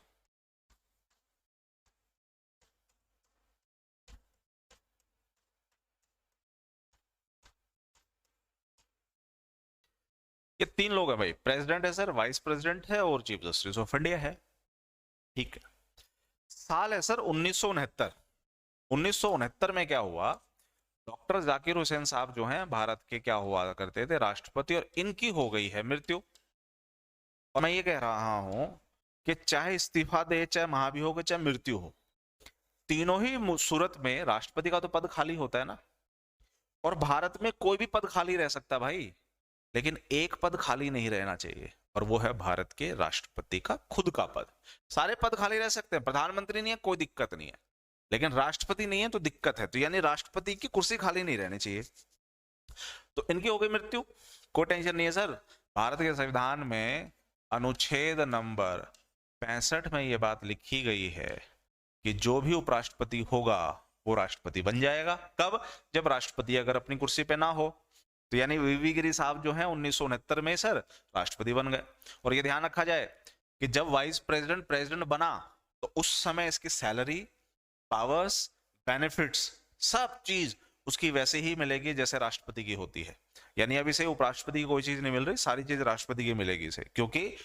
ये तीन लोग हैं भाई, प्रेसिडेंट है सर, वाइस प्रेसिडेंट है और चीफ जस्टिस ऑफ इंडिया है। ठीक है। साल है सर 1969। 1969 में क्या हुआ, डॉक्टर जाकिर हुसैन साहब जो हैं भारत के क्या हुआ करते थे, राष्ट्रपति, और इनकी हो गई है मृत्यु। और मैं ये कह रहा हूं कि चाहे इस्तीफा दे, चाहे महाभियोग हो, चाहे मृत्यु हो, तीनों ही सूरत में राष्ट्रपति का तो पद खाली होता है ना। और भारत में कोई भी पद खाली रह सकता है भाई, लेकिन एक पद खाली नहीं रहना चाहिए, और वो है भारत के राष्ट्रपति का खुद का पद। सारे पद खाली रह सकते हैं, प्रधानमंत्री नहीं है कोई दिक्कत नहीं है, लेकिन राष्ट्रपति नहीं है तो दिक्कत है। तो यानी राष्ट्रपति की कुर्सी खाली नहीं रहनी चाहिए। तो इनकी हो गई मृत्यु, कोई टेंशन नहीं है सर। भारत के संविधान में अनुच्छेद नंबर 65 में यह बात लिखी गई है कि जो भी उपराष्ट्रपति होगा वो राष्ट्रपति बन जाएगा। कब? जब राष्ट्रपति अगर अपनी कुर्सी पे ना हो। तो यानी वीवी गिरी साहब जो हैं 1969 में सर राष्ट्रपति बन गए। और ये ध्यान रखा जाए कि जब वाइस प्रेसिडेंट प्रेसिडेंट बना तो उस समय इसकी सैलरी, पावर्स, बेनिफिट्स, सब चीज उसकी वैसे ही मिलेगी जैसे राष्ट्रपति की होती है। यानी अभी से उपराष्ट्रपति की कोई चीज नहीं मिल रही, सारी चीज राष्ट्रपति की मिलेगी इसे, क्योंकि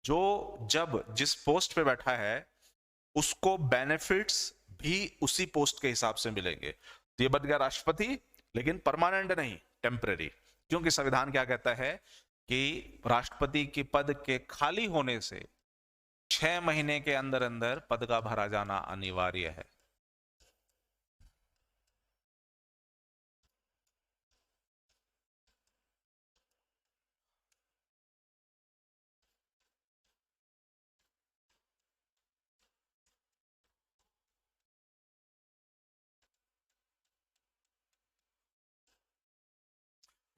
जो जब जिस पोस्ट पे बैठा है उसको बेनिफिट्स भी उसी पोस्ट के हिसाब से मिलेंगे। तो ये बन गया राष्ट्रपति, लेकिन परमानेंट नहीं, टेम्परेरी। क्योंकि संविधान क्या कहता है कि राष्ट्रपति के पद के खाली होने से 6 महीने के अंदर अंदर पद का भरा जाना अनिवार्य है।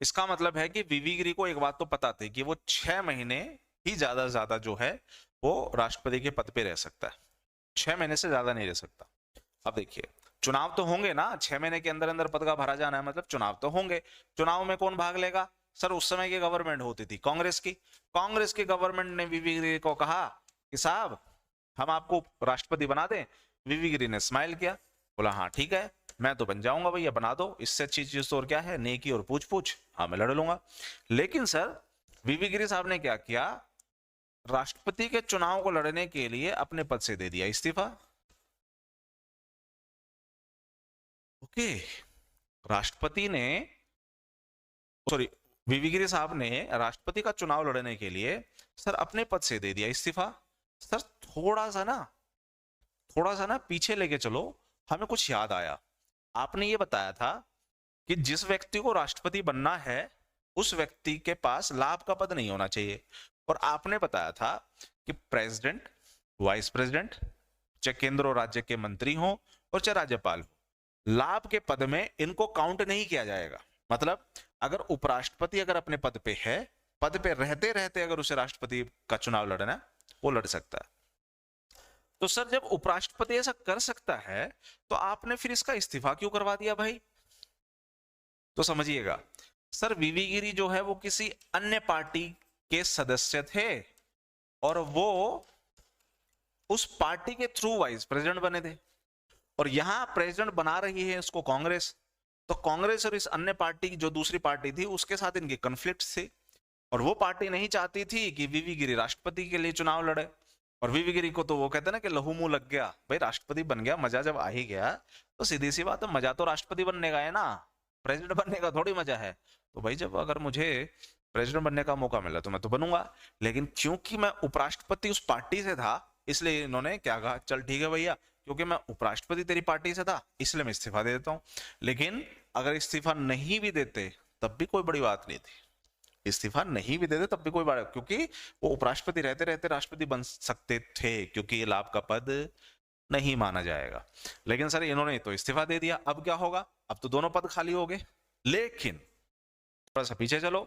इसका मतलब है कि वीवी गिरी को एक बात तो पता थी कि वो 6 महीने ही ज्यादा से ज्यादा जो है वो राष्ट्रपति के पद पे रह सकता है, 6 महीने से ज्यादा नहीं रह सकता। अब देखिए, चुनाव तो होंगे ना, 6 महीने के अंदर अंदर पद का भरा जाना है, मतलब चुनाव तो होंगे। चुनाव में कौन भाग लेगा सर? उस समय की गवर्नमेंट होती थी कांग्रेस की। कांग्रेस की गवर्नमेंट ने वीवी गिरी को कहा कि साहब हम आपको राष्ट्रपति बना दें। वीवी गिरी ने स्माइल किया, बोला हाँ ठीक है, मैं तो बन जाऊंगा भैया, बना दो, इससे अच्छी चीज तो और क्या है, नेकी और पूछ पूछ, हाँ मैं लड़ लूंगा। लेकिन सर वीवी गिरी साहब ने क्या किया, राष्ट्रपति के चुनाव को लड़ने के लिए अपने पद से दे दिया इस्तीफा। ओके, राष्ट्रपति ने, सॉरी, वीवी गिरी साहब ने राष्ट्रपति का चुनाव लड़ने के लिए सर अपने पद से दे दिया इस्तीफा। सर थोड़ा सा ना पीछे लेके चलो, हमें कुछ याद आया। आपने ये बताया था कि जिस व्यक्ति को राष्ट्रपति बनना है उस व्यक्ति के पास लाभ का पद नहीं होना चाहिए। और आपने बताया था कि प्रेसिडेंट, वाइस प्रेसिडेंट, चाहे केंद्र और राज्य के मंत्री हो और चाहे राज्यपाल हो, लाभ के पद में इनको काउंट नहीं किया जाएगा। मतलब अगर उपराष्ट्रपति अगर अपने पद पे है, पद पे रहते रहते अगर उसे राष्ट्रपति का चुनाव लड़ना है, वो लड़ सकता है। तो सर जब उपराष्ट्रपति ऐसा कर सकता है तो आपने फिर इसका इस्तीफा क्यों करवा दिया भाई? तो समझिएगा सर, वीवी गिरी जो है वो किसी अन्य पार्टी के सदस्य थे और वो उस पार्टी के थ्रू वाइस प्रेसिडेंट बने थे, और यहां प्रेसिडेंट बना रही है इसको कांग्रेस। तो कांग्रेस और इस अन्य पार्टी जो दूसरी पार्टी थी उसके साथ इनके कन्फ्लिक्ट थे, और वो पार्टी नहीं चाहती थी कि वीवी गिरी राष्ट्रपति के लिए चुनाव लड़े। और वीवी गिरी को तो वो कहते हैं ना कि लहू मुंह लग गया, भाई राष्ट्रपति बन गया, मजा जब आ ही गया तो सीधी सी बात है, मजा तो राष्ट्रपति बनने का है ना, प्रेसिडेंट बनने का थोड़ी मजा है। तो भाई जब अगर मुझे प्रेसिडेंट बनने का मौका मिला तो मैं तो बनूंगा, लेकिन क्योंकि मैं उपराष्ट्रपति उस पार्टी से था इसलिए इन्होंने क्या कहा, चल ठीक है भैया, क्योंकि मैं उपराष्ट्रपति तेरी पार्टी से था इसलिए मैं इस्तीफा दे देता हूं। लेकिन अगर इस्तीफा नहीं भी देते तब भी कोई बड़ी बात नहीं थी, इस्तीफा नहीं भी देते तब भी कोई बात, क्योंकि वो उपराष्ट्रपति रहते रहते राष्ट्रपति बन सकते थे, क्योंकि ये लाभ का पद नहीं माना जाएगा। लेकिन सर इन्होंने तो इस्तीफा दे दिया, अब क्या होगा? अब तो दोनों पद खाली हो गए। लेकिन थोड़ा सा पीछे चलो,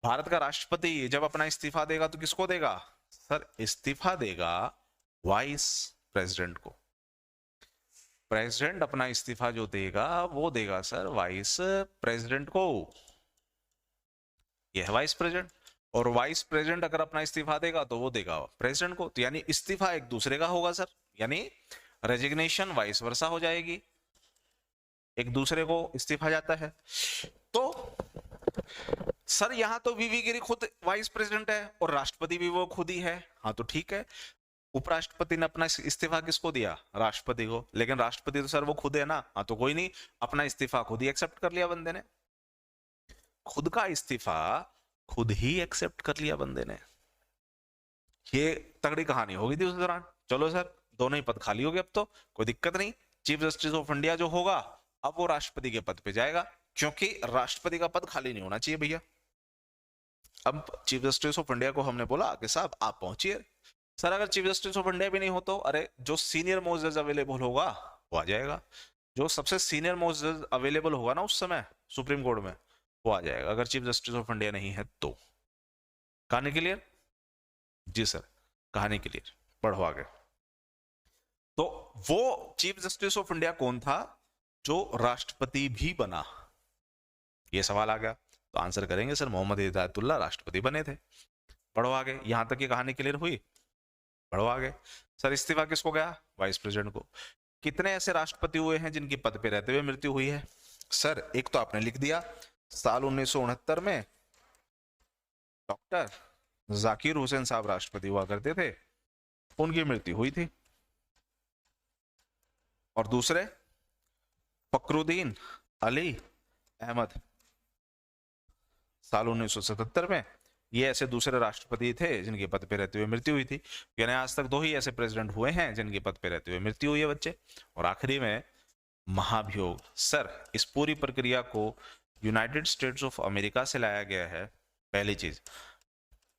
भारत का राष्ट्रपति जब अपना इस्तीफा देगा तो किसको देगा? सर इस्तीफा देगा वाइस प्रेसिडेंट को। प्रेसिडेंट अपना इस्तीफा जो देगा वो देगा सर वाइस प्रेसिडेंट को, यह है वाइस प्रेसिडेंट। और वाइस प्रेसिडेंट अगर अपना इस्तीफा देगा तो वो देगा प्रेसिडेंट को। तो यानी इस्तीफा एक दूसरे का होगा सर, यानी रेजिग्नेशन वाइस वर्सा हो जाएगी, एक दूसरे को इस्तीफा जाता है। तो सर यहाँ तो वीवी गिरी खुद वाइस प्रेसिडेंट है और राष्ट्रपति भी वो खुद ही है। हाँ तो ठीक है, उपराष्ट्रपति ने अपना इस्तीफा किसको दिया? राष्ट्रपति को। लेकिन राष्ट्रपति तो सर वो खुद है ना। हाँ तो कोई नहीं, अपना इस्तीफा खुद ही एक्सेप्ट कर लिया बंदे ने, खुद का इस्तीफा खुद ही एक्सेप्ट कर लिया बंदे ने। ये तगड़ी कहानी होगी थी उस दौरान। चलो सर, दोनों ही पद खाली हो गए, अब तो कोई दिक्कत नहीं। चीफ जस्टिस ऑफ इंडिया जो होगा अब वो राष्ट्रपति के पद पे जाएगा, क्योंकि राष्ट्रपति का पद खाली नहीं होना चाहिए भैया। अब चीफ जस्टिस ऑफ इंडिया को हमने बोला कि साहब आप पहुंचिए। सर अगर चीफ जस्टिस ऑफ इंडिया भी नहीं हो तो अरे जो सीनियर मोस्ट जज अवेलेबल होगा वो आ जाएगा। जो सबसे सीनियर मोस्ट जज अवेलेबल होगा ना उस समय सुप्रीम कोर्ट में, वो आ जाएगा, अगर चीफ जस्टिस ऑफ इंडिया नहीं है तो। कहानी क्लियर? जी सर, कहानी क्लियर। पढ़ो आगे। तो वो चीफ जस्टिस ऑफ इंडिया कौन था जो राष्ट्रपति भी बना? ये सवाल आ गया तो आंसर करेंगे सर मोहम्मद हिदायतुल्लाह राष्ट्रपति बने थे। पढ़ो आगे, यहां तक की कहानी क्लियर हुई? पढ़ो आगे। सर इस्तीफा किसको गया? वाइस प्रेसिडेंट को। कितने ऐसे राष्ट्रपति हुए हैं जिनकी पद पे रहते हुए मृत्यु हुई है? सर एक तो आपने लिख दिया, साल 1969 में डॉक्टर जाकिर हुसैन साहब राष्ट्रपति हुआ करते थे, उनकी मृत्यु हुई थी। और दूसरे फखरुद्दीन अली अहमद साल 1977 में, ये ऐसे दूसरे राष्ट्रपति थे जिनके पद पे रहते हुए मृत्यु हुई थी। यानी आज तक दो ही ऐसे प्रेसिडेंट हुए हैं जिनके पद पे रहते हुए मृत्यु हुई है बच्चे। और आखिरी में महाभियोग। सर इस पूरी प्रक्रिया को यूनाइटेड स्टेट्स ऑफ अमेरिका से लाया गया है। पहली चीज,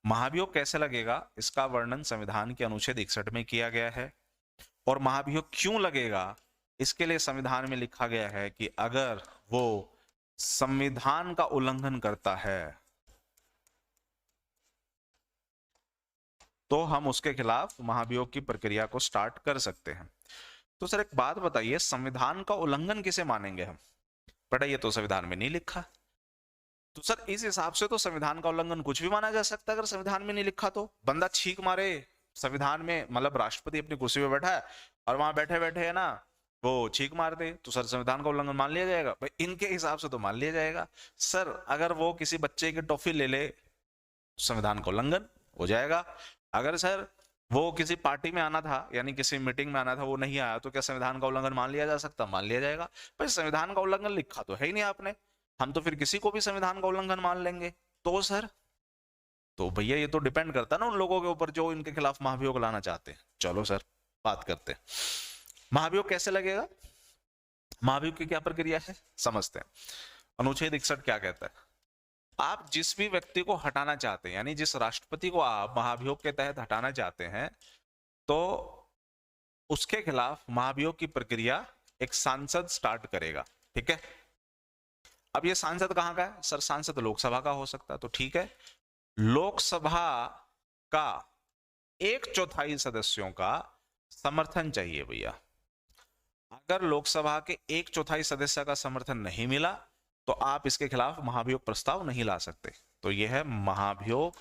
महाभियोग कैसे लगेगा इसका वर्णन संविधान के अनुच्छेद 61 में किया गया है। और महाभियोग क्यों लगेगा इसके लिए संविधान में लिखा गया है कि अगर वो संविधान का उल्लंघन करता है तो हम उसके खिलाफ महाभियोग की प्रक्रिया को स्टार्ट कर सकते हैं। तो सर एक बात बताइए, संविधान का उल्लंघन किसे मानेंगे हम? बेटा ये तो संविधान में नहीं लिखा। तो सर इस हिसाब से तो संविधान का उल्लंघन कुछ भी माना जा सकता है अगर संविधान में नहीं लिखा तो। बंदा छींक मारे संविधान में, मतलब राष्ट्रपति अपनी कुर्सी पे बैठा है और वहां बैठे बैठे है ना वो छींक मार दे, तो सर संविधान का उल्लंघन मान लिया जाएगा? भाई इनके हिसाब से तो मान लिया जाएगा। सर अगर वो किसी बच्चे की टॉफी ले ले संविधान का उल्लंघन हो जाएगा। अगर सर वो किसी पार्टी में आना था यानी किसी मीटिंग में आना था, वो नहीं आया, तो क्या संविधान का उल्लंघन मान लिया जा सकता? मान लिया जाएगा। भाई संविधान का उल्लंघन लिखा तो है ही नहीं आपने, हम तो फिर किसी को भी संविधान का उल्लंघन मान लेंगे। तो सर तो भैया ये तो डिपेंड करता है ना उन लोगों के ऊपर जो इनके खिलाफ महाभियोग लाना चाहते हैं। चलो सर बात करते हैं महाभियोग कैसे लगेगा। महाभियोग की क्या प्रक्रिया है समझते हैं। अनुच्छेद 61 क्या कहता है? आप जिस भी व्यक्ति को हटाना चाहते हैं, यानी जिस राष्ट्रपति को आप महाभियोग के तहत हटाना चाहते हैं, तो उसके खिलाफ महाभियोग की प्रक्रिया एक सांसद स्टार्ट करेगा। ठीक है, अब ये सांसद कहां का है? सर सांसद लोकसभा का हो सकता है, तो ठीक है, लोकसभा का 1/4 सदस्यों का समर्थन चाहिए भैया। अगर लोकसभा के 1/4 सदस्य का समर्थन नहीं मिला तो आप इसके खिलाफ महाभियोग प्रस्ताव नहीं ला सकते। तो यह है महाभियोग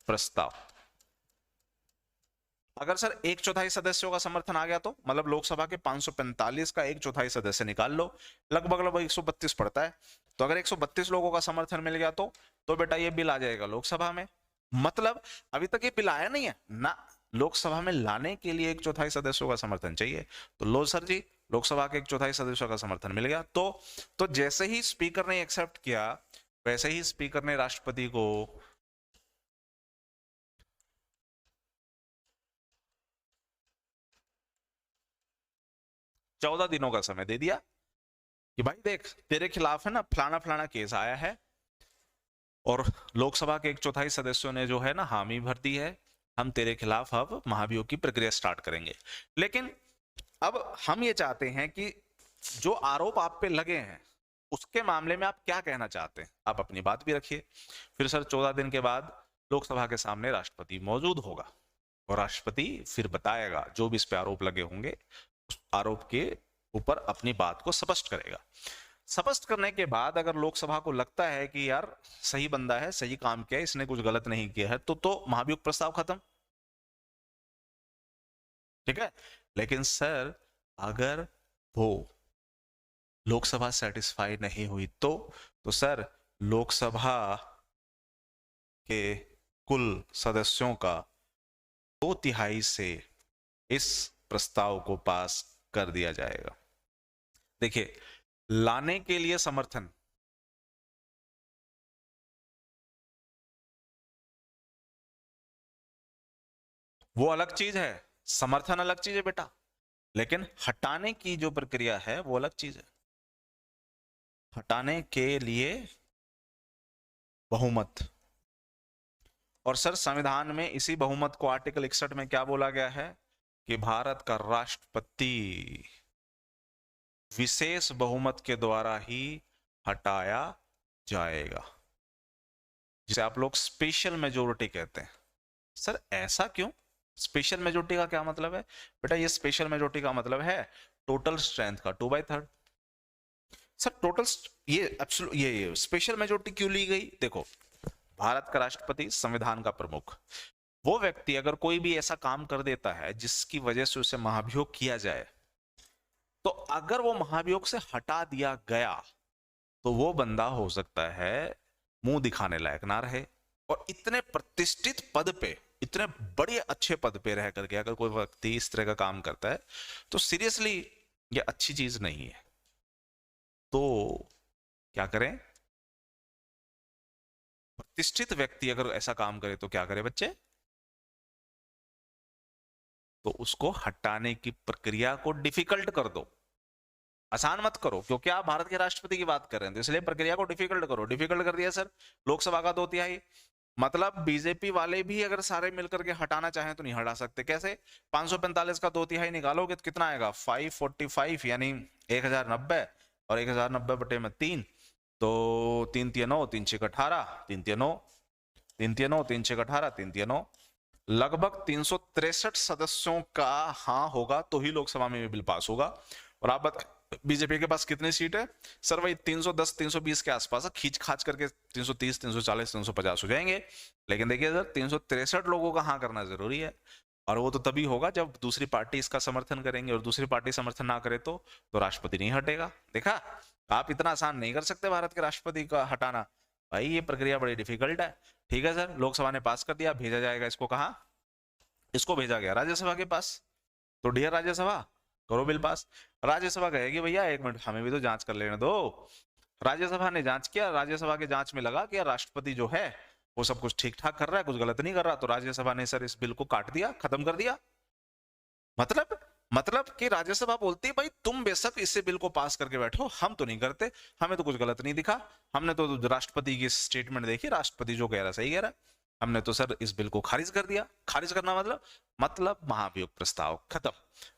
प्रस्ताव। अगर सर 1/4 सदस्यों का समर्थन आ गया तो मतलब लोकसभा के 545 का 1/4 सदस्य निकाल लो, लगभग 132 पड़ता है। तो अगर 132 लोगों का समर्थन मिल गया तो बेटा ये बिल आ जाएगा लोकसभा में। मतलब अभी तक ये बिल आया नहीं है ना, लोकसभा में लाने के लिए 1/4 सदस्यों का समर्थन चाहिए। तो लो सर जी, लोकसभा के 1/4 सदस्यों का समर्थन मिल गया। तो जैसे ही स्पीकर ने एक्सेप्ट किया वैसे ही स्पीकर ने राष्ट्रपति को 14 दिनों का समय दे दिया कि भाई देख तेरे खिलाफ है ना फलाना फलाना केस आया है और लोकसभा के 1/4 सदस्यों ने जो है ना हामी भर दी है, हम तेरे खिलाफ अब महाभियोग की प्रक्रिया स्टार्ट करेंगे। लेकिन अब हम ये चाहते हैं कि जो आरोप आप पे लगे हैं उसके मामले में आप क्या कहना चाहते हैं, आप अपनी बात भी रखिए। फिर सर 14 दिन के बाद लोकसभा के सामने राष्ट्रपति मौजूद होगा और राष्ट्रपति फिर बताएगा जो भी इस पे आरोप लगे होंगे, उस आरोप के ऊपर अपनी बात को स्पष्ट करेगा। स्पष्ट करने के बाद अगर लोकसभा को लगता है कि यार सही बंदा है, सही काम किया है, इसने कुछ गलत नहीं किया है, तो महाभियोग प्रस्ताव खत्म। ठीक है, लेकिन सर अगर वो लोकसभा सेटिस्फाई नहीं हुई तो सर लोकसभा के कुल सदस्यों का 2/3 से इस प्रस्ताव को पास कर दिया जाएगा। देखिए, लाने के लिए समर्थन, वो अलग चीज है, समर्थन अलग चीज है बेटा, लेकिन हटाने की जो प्रक्रिया है वो अलग चीज है। हटाने के लिए बहुमत, और सर संविधान में इसी बहुमत को आर्टिकल 61 में क्या बोला गया है कि भारत का राष्ट्रपति विशेष बहुमत के द्वारा ही हटाया जाएगा, जिसे आप लोग स्पेशल मेजोरिटी कहते हैं। सर ऐसा क्यों? स्पेशल मेजोरिटी का क्या मतलब है बेटा? ये स्पेशल मेजोरिटी का मतलब है टोटल स्ट्रेंथ का 2/3। सर टोटल ये एब्सोल्यूट ये स्पेशल मेजोरिटी क्यों ली गई? देखो, भारत का राष्ट्रपति संविधान का प्रमुख, वो व्यक्ति अगर कोई भी ऐसा काम कर देता है जिसकी वजह से उसे महाभियोग किया जाए, तो अगर वो महाभियोग से हटा दिया गया तो वो बंदा हो सकता है मुंह दिखाने लायक ना रहे। और इतने प्रतिष्ठित पद पे, इतने बड़े अच्छे पद पे रह करके अगर कोई व्यक्ति इस तरह का काम करता है तो सीरियसली ये अच्छी चीज नहीं है। तो क्या करें? प्रतिष्ठित व्यक्ति अगर ऐसा काम करे तो क्या करे बच्चे? तो उसको हटाने की प्रक्रिया को डिफिकल्ट कर दो, आसान मत करो, क्योंकि आप भारत के राष्ट्रपति की बात कर रहे हैं, तो इसलिए प्रक्रिया को डिफिकल्ट करो। डिफिकल्ट कर दिया सर, लोकसभा का 2/3, मतलब बीजेपी वाले भी अगर सारे मिलकर के हटाना चाहें तो नहीं हटा सकते। कैसे? 545 का 2/3 निकालोगे तो कितना आएगा? 545, यानी 1090, और 1090 बटे में 3, तो 3 तिया 9, 3 6 18, 3 तिया 9, 3 तिया 9, 3 6 18, 3 तिया 9, लगभग 363 सदस्यों का हाँ होगा तो ही लोकसभा में बिल पास होगा। और आप बता, बीजेपी के पास कितनी सीट है? सर वही 310 320 के आसपास, खींच खाच करके 330 340 350 हो जाएंगे। लेकिन देखिए सर, 363 लोगों का हाँ करना जरूरी है, और वो तो तभी होगा जब दूसरी पार्टी इसका समर्थन करेंगे, और दूसरी पार्टी समर्थन ना करे तो राष्ट्रपति नहीं हटेगा। देखा, आप इतना आसान नहीं कर सकते भारत के राष्ट्रपति का हटाना, भाई ये प्रक्रिया बड़ी डिफिकल्ट है। ठीक है सर, लोकसभा ने पास कर दिया, भेजा जाएगा इसको कहाँ? इसको भेजा गया राज्यसभा के पास। तो डियर राज्यसभा, करो बिल पास। राज्यसभा कहेगी भैया एक मिनट, हमें भी तो जांच कर लेने दो। राज्यसभा ने जांच किया, राज्यसभा के जांच में लगा कि यार राष्ट्रपति जो है वो सब कुछ ठीक ठाक कर रहा है, कुछ गलत नहीं कर रहा, तो राज्यसभा ने सर इस बिल को काट दिया, खत्म कर दिया। मतलब कि राज्यसभा बोलती है भाई तुम बेशक इसे बिल को पास करके बैठो, हम तो नहीं करते, हमें तो कुछ गलत नहीं दिखा, हमने तो राष्ट्रपति की स्टेटमेंट देखी, राष्ट्रपति जो कह रहा सही कह रहा है, हमने तो सर इस बिल को खारिज कर दिया। खारिज करना मतलब महाभियोग प्रस्ताव खत्म।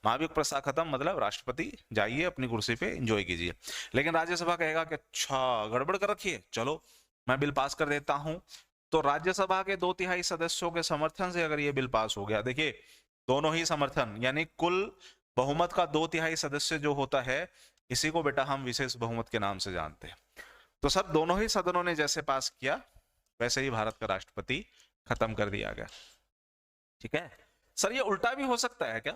महाभियोग प्रस्ताव खत्म मतलब राष्ट्रपति जाइए अपनी कुर्सी पे एंजॉय कीजिए। लेकिन राज्यसभा कहेगा कि अच्छा गड़बड़ कर रखी है, चलो मैं बिल पास कर देता हूं। तो राज्यसभा के 2/3 सदस्यों के समर्थन से अगर ये बिल पास हो गया, देखिए दोनों ही समर्थन, यानी कुल बहुमत का 2/3 सदस्य जो होता है, इसी को बेटा हम विशेष बहुमत के नाम से जानते हैं। तो सब दोनों ही सदनों ने जैसे पास किया वैसे ही भारत का राष्ट्रपति खत्म कर दिया गया। ठीक है सर, ये उल्टा भी हो सकता है क्या?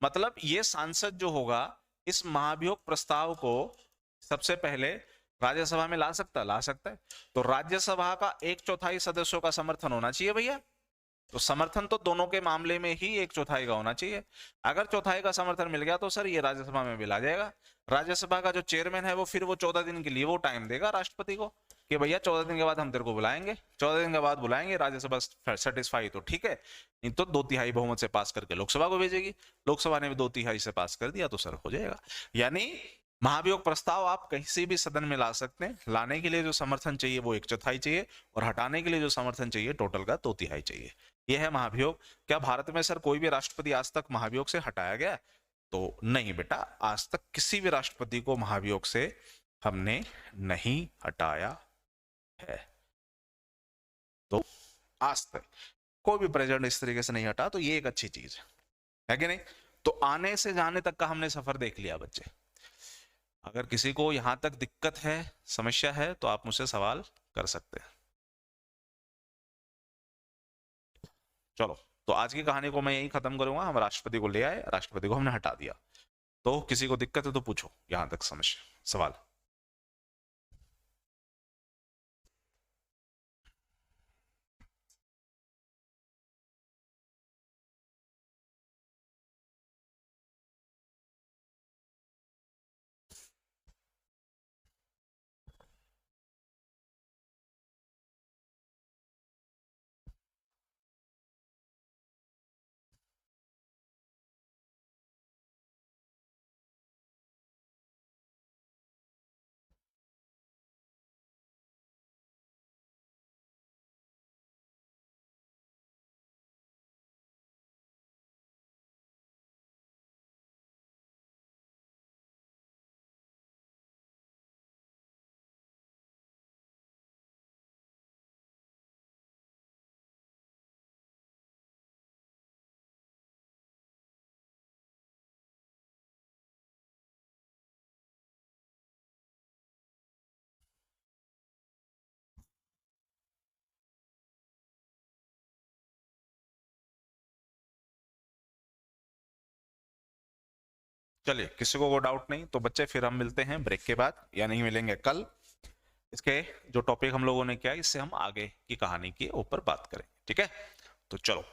मतलब ये सांसद जो होगा इस महाभियोग प्रस्ताव को सबसे पहले राज्यसभा में ला सकता है। तो राज्यसभा का 1/4 सदस्यों का समर्थन होना चाहिए भैया। तो समर्थन तो दोनों के मामले में ही 1/4 का होना चाहिए। अगर चौथाई का समर्थन मिल गया तो सर ये राज्यसभा में बिल आ जाएगा। राज्यसभा का जो चेयरमैन है वो फिर वो 14 दिन के लिए वो टाइम देगा राष्ट्रपति को कि भैया 14 दिन के बाद हम तेरे को बुलाएंगे, 14 दिन के बाद बुलाएंगे, राज्यसभा सेटिस्फाई तो ठीक है, नहीं तो 2/3 बहुमत से पास करके लोकसभा को भेजेगी। लोकसभा ने भी 2/3 से पास कर दिया तो सर हो जाएगा। यानी महाभियोग प्रस्ताव आप कहीं से भी सदन में ला सकते हैं। लाने के लिए जो समर्थन चाहिए वो 1/4 चाहिए, और हटाने के लिए जो समर्थन चाहिए टोटल का 2/3 चाहिए। यह है महाभियोग। क्या भारत में सर कोई भी राष्ट्रपति आज तक महाभियोग से हटाया गया? तो नहीं बेटा, आज तक किसी भी राष्ट्रपति को महाभियोग से हमने नहीं हटाया है। तो आज तक कोई भी प्रेसिडेंट इस तरीके से नहीं हटा, तो ये एक अच्छी चीज है कि नहीं? तो आने से जाने तक का हमने सफर देख लिया बच्चे। अगर किसी को यहां तक दिक्कत है, समस्या है, तो आप मुझसे सवाल कर सकते हैं। चलो, तो आज की कहानी को मैं यही खत्म करूंगा। हम राष्ट्रपति को ले आए, राष्ट्रपति को हमने हटा दिया। तो किसी को दिक्कत है तो पूछो, यहां तक समस्या सवाल। चलिए, किसी को डाउट नहीं तो बच्चे फिर हम मिलते हैं ब्रेक के बाद, या नहीं मिलेंगे कल। इसके जो टॉपिक हम लोगों ने किया इससे हम आगे की कहानी के ऊपर बात करें, ठीक है? तो चलो।